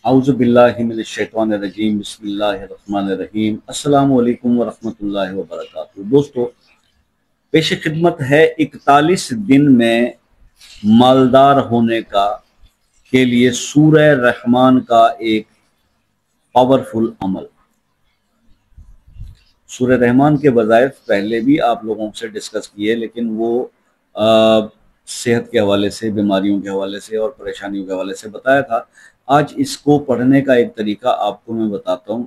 اعوذ باللہ من الشیطان الرجیم بسم اللہ الرحمن الرحیم السلام علیکم ورحمۃ اللہ وبرکاتہ۔ دوستو، پیش خدمت ہے 41 دن میں مالدار ہونے کا کے لیے سورہ رحمان کا ایک پاورفل عمل۔ سورہ رحمان کے وظائف پہلے بھی آپ لوگوں سے ڈسکس کیے، لیکن وہ صحت کے حوالے سے، بیماریوں کے حوالے سے اور پریشانیوں کے حوالے سے بتایا تھا۔ آج اس کو پڑھنے کا ایک طریقہ آپ کو میں بتاتا ہوں،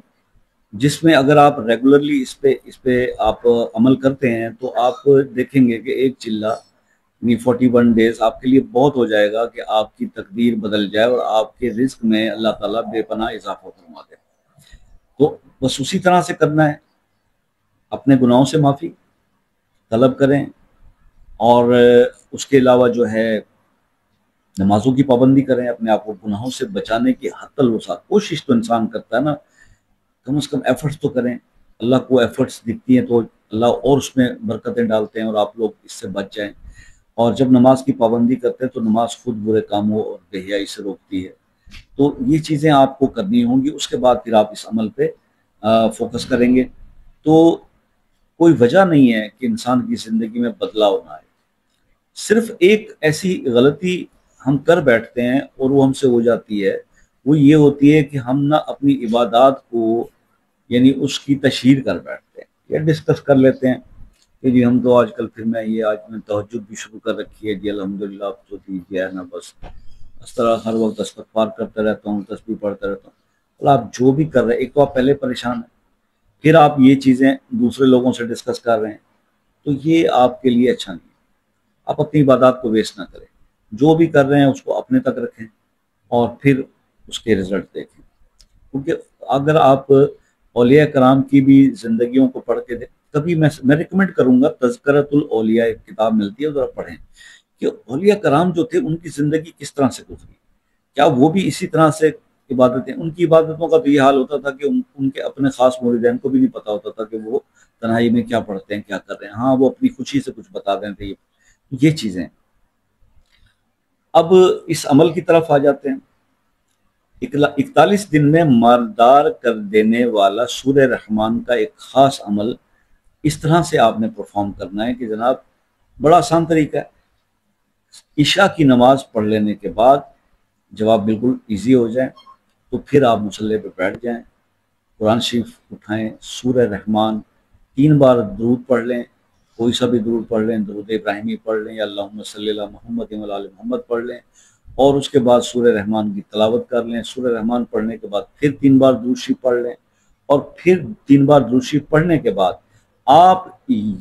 جس میں اگر آپ ریگولرلی اس پہ آپ عمل کرتے ہیں تو آپ دیکھیں گے کہ ایک چلہ یعنی 41 ڈیز آپ کے لیے بہت ہو جائے گا کہ آپ کی تقدیر بدل جائے اور آپ کے رزق میں اللہ تعالیٰ بے پناہ اضافہ فرما دے۔ تو بس اسی طرح سے کرنا ہے، اپنے گناہوں سے معافی طلب کریں، اور اس کے علاوہ جو ہے نمازوں کی پابندی کریں، اپنے آپ کو گناہوں سے بچانے کی حتی الوسع کوشش تو انسان کرتا ہے نا، کم از کم ایفرٹس تو کریں۔ اللہ کو ایفرٹس دکھتی ہیں تو اللہ اور اس میں برکتیں ڈالتے ہیں اور آپ لوگ اس سے بچ جائیں۔ اور جب نماز کی پابندی کرتے ہیں تو نماز خود برے کاموں اور بے حیائی سے روکتی ہے۔ تو یہ چیزیں آپ کو کرنی ہوں گی، اس کے بعد پھر آپ اس عمل پہ فوکس کریں گے۔ تو کوئی وجہ نہیں ہے کہ انسان کی زندگی میں بدلاؤ نہ آئے، صرف ایک ایسی غلطی ہم کر بیٹھتے ہیں اور وہ ہم سے ہو جاتی ہے، وہ یہ ہوتی ہے کہ ہم نہ اپنی عبادات کو یعنی اس کی تشہیر کر بیٹھتے ہیں یا ڈسکس کر لیتے ہیں کہ جی ہم تو آج کل پھر آج میں تہجد بھی شروع کر رکھی ہے جی، الحمدللہ اب تو دیجیے نا، بس اس طرح ہر وقت استغفار کرتا رہتا ہوں، تسبیح پڑھتا رہتا ہوں۔ اللہ، آپ جو بھی کر رہے ہیں، ایک تو آپ پہلے پریشان ہیں، پھر آپ یہ چیزیں دوسرے لوگوں سے ڈسکس کر رہے ہیں، تو یہ آپ کے لیے اچھا نہیں ہے۔ آپ اپنی عبادات کو ویسٹ نہ کریں، جو بھی کر رہے ہیں اس کو اپنے تک رکھیں اور پھر اس کے رزلٹ دیکھیں۔ کیونکہ اگر آپ اولیاء کرام کی بھی زندگیوں کو پڑھ کے دیں، کبھی میں ریکمنڈ کروں گا تذکرۃ الاولیاء، ایک کتاب ملتی ہے، ذرا پڑھیں کہ اولیاء کرام جو تھے ان کی زندگی کس طرح سے گزری، کیا وہ بھی اسی طرح سے عبادتیں، ان کی عبادتوں کا تو یہ حال ہوتا تھا کہ ان کے اپنے خاص مریدین کو بھی نہیں پتا ہوتا تھا کہ وہ تنہائی میں کیا پڑھتے ہیں، کیا کر رہے ہیں۔ ہاں، وہ اپنی خوشی سے کچھ بتا دیں تھے، یہ چیزیں۔ اب اس عمل کی طرف آ جاتے ہیں۔ 41 دن میں مالدار کر دینے والا سورہ رحمان کا ایک خاص عمل اس طرح سے آپ نے پرفارم کرنا ہے کہ جناب بڑا آسان طریقہ ہے۔ عشاء کی نماز پڑھ لینے کے بعد جب آپ بالکل ایزی ہو جائیں تو پھر آپ مصلی پہ بیٹھ جائیں، قرآن شریف اٹھائیں، سورہ رحمان 3 بار درود پڑھ لیں، کوئی سا بھی درود پڑھ لیں، درود ابراہیمی پڑھ لیں یا اللہم صلی اللہ محمد و علی محمد پڑھ لیں، اور اس کے بعد سورہ رحمان کی تلاوت کر لیں۔ سورہ رحمان پڑھنے کے بعد پھر 3 بار درود شریف پڑھ لیں، اور پھر 3 بار درود شریف پڑھنے کے بعد آپ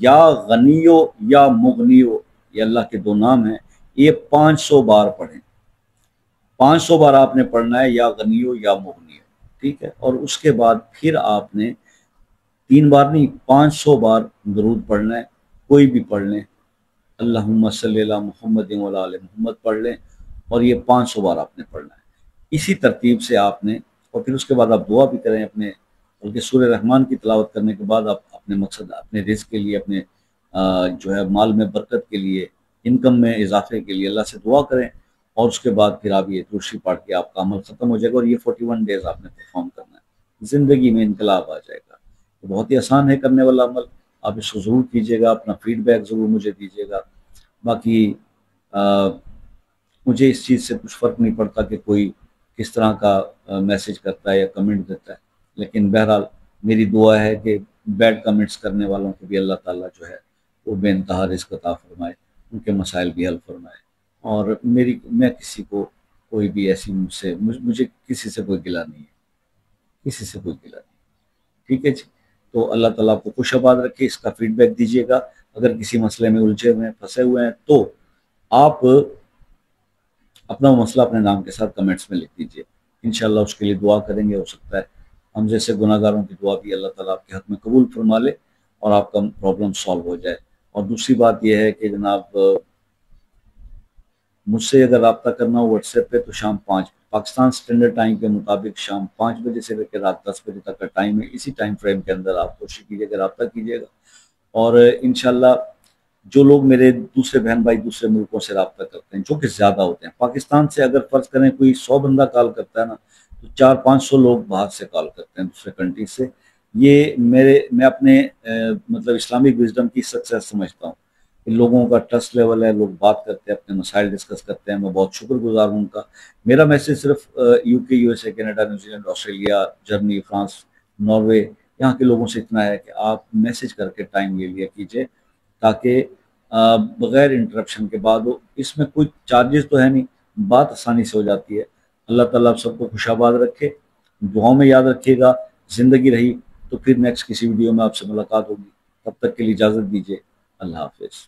یا غنیو یا مغنیو، یہ اللہ کے 2 نام ہیں، یہ 500 بار پڑھیں۔ 500 بار آپ نے پڑھنا ہے، یا غنیو یا مغنیو، ٹھیک ہے؟ اور اس کے بعد پھر آپ نے 3 بار نہیں، 500 بار درود پڑھنا ہے، کوئی بھی پڑھ لیں، اللہم صلی اللہ محمد و علی محمد پڑھ لیں، اور یہ 500 بار آپ نے پڑھنا ہے۔ اسی ترتیب سے آپ نے، اور پھر اس کے بعد آپ دعا بھی کریں اپنے، بلکہ سورہ رحمان کی تلاوت کرنے کے بعد آپ اپنے مقصد، اپنے رزق کے لیے، اپنے جو ہے مال میں برکت کے لیے، انکم میں اضافے کے لیے اللہ سے دعا کریں، اور اس کے بعد پھر آپ یہ دوسری پڑھ کے آپ کا عمل ختم ہو جائے گا، اور یہ 41 ڈیز آپ نے پرفارم کرنا ہے، زندگی میں انقلاب آ جائے گا۔ تو بہت ہی آسان ہے کرنے والا عمل، آپ اس کو ضرور کیجیے گا، اپنا فیڈ بیک ضرور مجھے دیجیے گا۔ باقی مجھے اس چیز سے کچھ فرق نہیں پڑتا کہ کوئی کس طرح کا میسج کرتا ہے یا کمنٹ دیتا ہے، لیکن بہرحال میری دعا ہے کہ بیڈ کمنٹس کرنے والوں کو بھی اللہ تعالیٰ جو ہے وہ بے انتہا رزق عطا فرمائے، ان کے مسائل بھی حل فرمائے، اور میں کسی کو کوئی بھی ایسی مجھے کسی سے کوئی گلہ نہیں ہے، کسی سے کوئی گلہ نہیں، ٹھیک ہے جی؟ تو اللہ تعالیٰ آپ کو خوش آباد رکھے۔ اس کا فیڈ بیک دیجیے گا، اگر کسی مسئلے میں الجھے ہوئے ہیں، پھنسے ہوئے ہیں، تو آپ اپنا وہ مسئلہ اپنے نام کے ساتھ کمنٹس میں لکھ دیجیے، انشاءاللہ اس کے لیے دعا کریں گے۔ ہو سکتا ہے ہم جیسے گناہ گاروں کی دعا بھی اللہ تعالیٰ آپ کے حق میں قبول فرما لے اور آپ کا پرابلم سالو ہو جائے۔ اور دوسری بات یہ ہے کہ جناب مجھ سے اگر رابطہ کرنا ہو واٹس ایپ پہ تو شام 5 پاکستان اسٹینڈرڈ ٹائم کے مطابق شام 5 بجے سے لے کے رات 10 بجے تک کا ٹائم ہے، اسی ٹائم فریم کے اندر آپ کوشش کیجیے کہ رابطہ کیجیے گا، اور انشاءاللہ جو لوگ میرے دوسرے بہن بھائی دوسرے ملکوں سے رابطہ کرتے ہیں، جو کہ زیادہ ہوتے ہیں، پاکستان سے اگر فرض کریں کوئی 100 بندہ کال کرتا ہے نا، تو 400-500 لوگ باہر سے کال کرتے ہیں دوسرے کنٹری سے. یہ میں اپنے مطلب اسلامک وزڈم کی سکسیس سمجھتا ہوں کہ لوگوں کا ٹرسٹ لیول ہے, لوگ بات کرتے ہیں, اپنے مسائل ڈسکس کرتے ہیں. میں بہت شکر گزار ہوں ان کا. میرا میسیج صرف یو کے, U S A, Canada, New Zealand, Australia, Germany, France, Norway یہاں کے لوگوں سے اتنا ہے کہ آپ میسیج کر کے ٹائم لے لیا کیجئے, تاکہ بغیر انٹرپشن کے بعد اس میں کوئی چارجز تو ہے نہیں, بات آسانی سے ہو جاتی ہے. اللہ تعالیٰ آپ سب کو خوش آباد رکھے, دعاؤں میں یاد رکھیے گا. زندگی رہی تو پھر نیکسٹ کسی ویڈیو میں آپ سے ملاقات ہوگی. تب تک کے لیے اجازت دیجیے. اللہ حافظ.